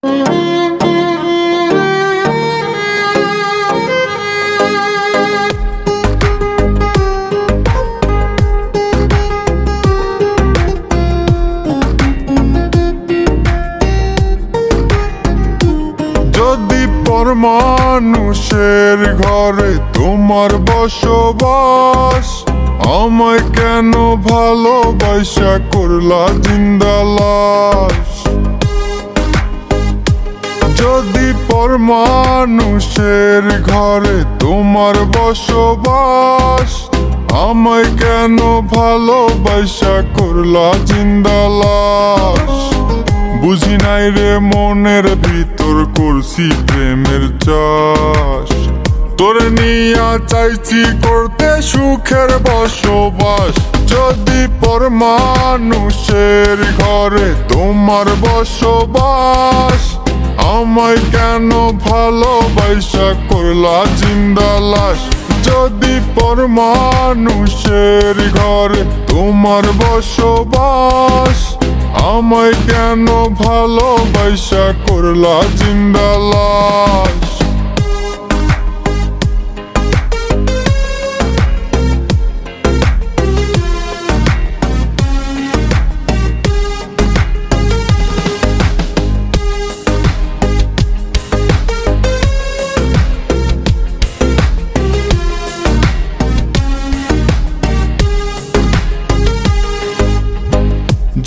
যদি পর মানুষের ঘরে তোমার বসবাস, আমায় কেন ভালোবাসা করলা জিন্দা লাশ? যদি পর মানুষের ঘরে তোমার বসবাস, আমায় কেন ভালোবাসা করলা জিন্দা লাশ? বুঝি নাই রে মনের ভিতর করছি প্রেমের চাষ, তোরে নিয়া চাইছি করতে সুখের বসবাস। যদি পর মানুষের ঘরে তোমার বসবাস, আমায় কেন ভালোবাসা করলা জিন্দা লাশ? যদি পর মানুষের ঘরে তোমার বসবাস, আমায় কেন ভালোবাসা করলা জিন্দা লাশ?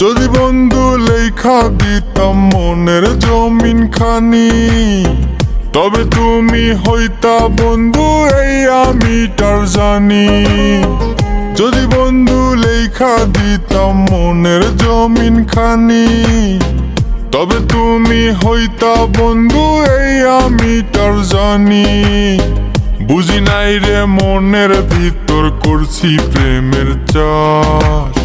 যদি বন্ধু লেখা দিতাম মনের জমিন খানি, তবে তুমি হইতা বন্ধু এই আমি তার জানি। যদি বন্ধু লেখা দিতাম মনের জমিন খানি, তবে তুমি হইতা বন্ধু এই আমি তার জানি। বুঝি নাই রে মনের ভিতর করছি প্রেমের চাষ,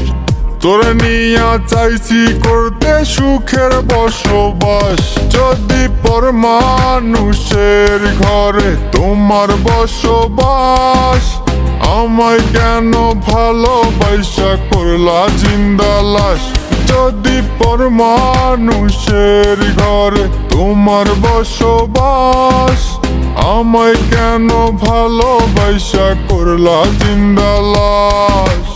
তোরে নিয়া চাইছি করতে সুখের বসবাস। যদি পর মানুষের ঘরে তোমার বসবাস, আমায় কেন ভালোবাসা করলা জিন্দা লাশ? যদি পর মানুষের ঘরে তোমার বসবাস, আমায় কেন ভালোবাসা করলা জিন্দা লাশ?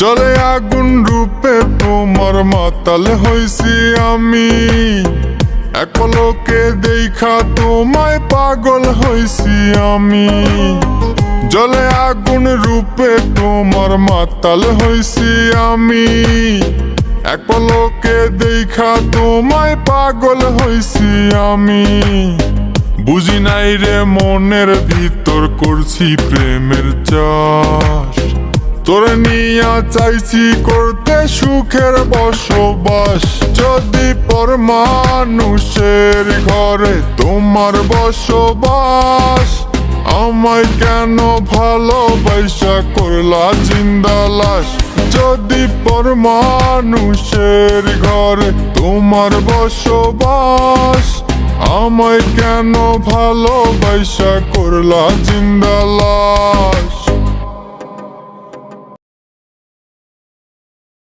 জলে আগুন রূপে তোমার মাতাল হইছি আমি, এক পলকে দেখা তোমায় পাগল হইছি আমি। জলে আগুন রূপে তোমার মাতাল হইছি আমি, এক পলকে দেখা তোমায় পাগল হইছি আমি। বুঝি নাই রে মনের ভিতর করছি প্রেমের চাষ, তোরে নিয়া চাইছি করতে সুখের বসবাস। যদি পর মানুষের ঘরে তোমার বসবাস, আমায় কেন ভালোবাসা করলা জিন্দা লাশ? যদি পর মানুষের ঘরে তোমার বসবাস, আমায় কেন ভালোবাসা করলা জিন্দা লাশ?